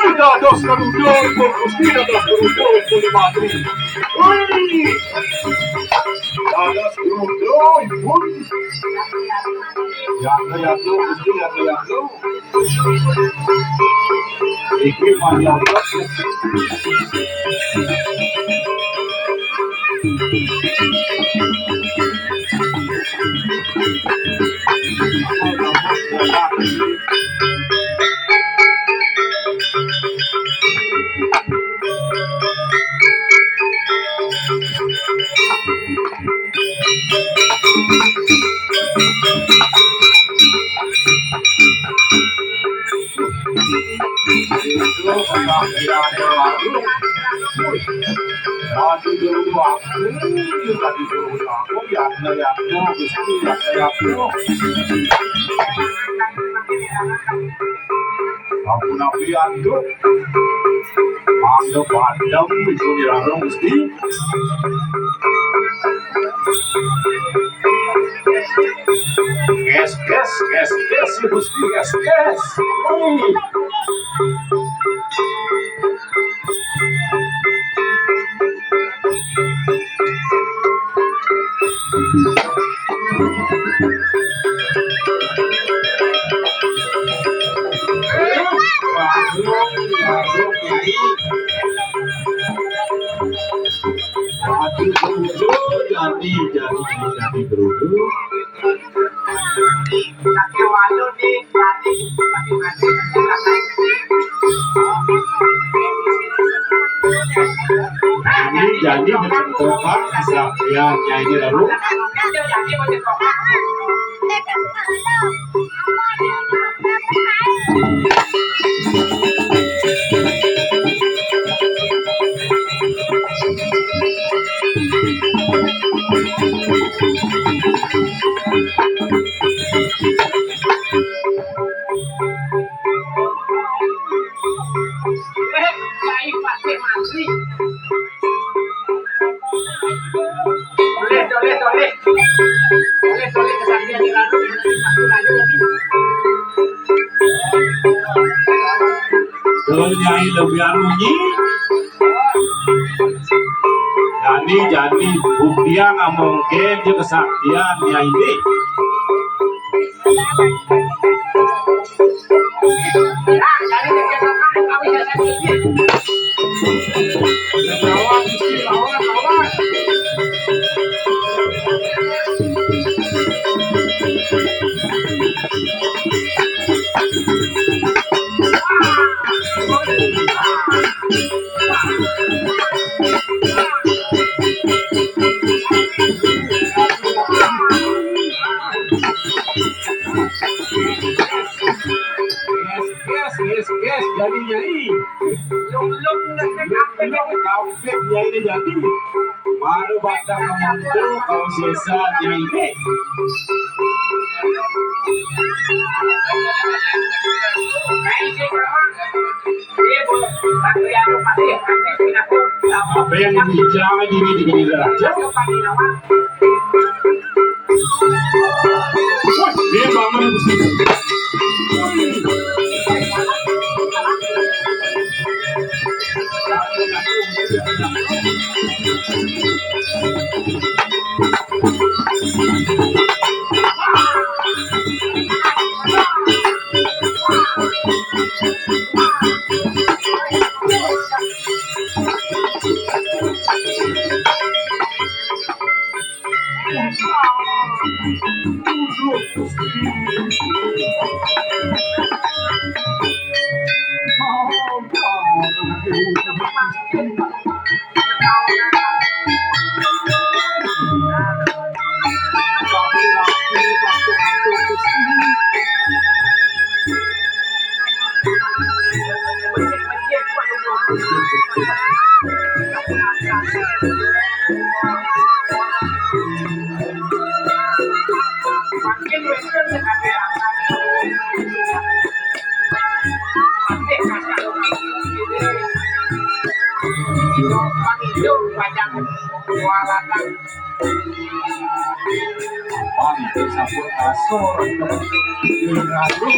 Cuidado, carudón, por cuidado, carudón, por Madrid. ¡Uy! Dadas carudón, uy. Yakno, Gusti yakno. Iki Maria. Ampun api anduk, anduk padam itu dirarung Gusti. Gas, si Gusti, gas. Jadi geruduk. Jadi mencontohkan kesaktiannya ini lalu. Nyai lebihan bunyi. Jadi buktian nggak mungkin dia kesaktian Nyai ini. Yes, jadi Nyai. Kampit Nyai ini jadi. Baru batang kemantu kau sisa Nyai ini. Apa yang bicara diri di raja? Dia bangun Gusti. Makin western sekali akan masih kacau hidup banyak kualatan Pantai Sapur Asor Lalu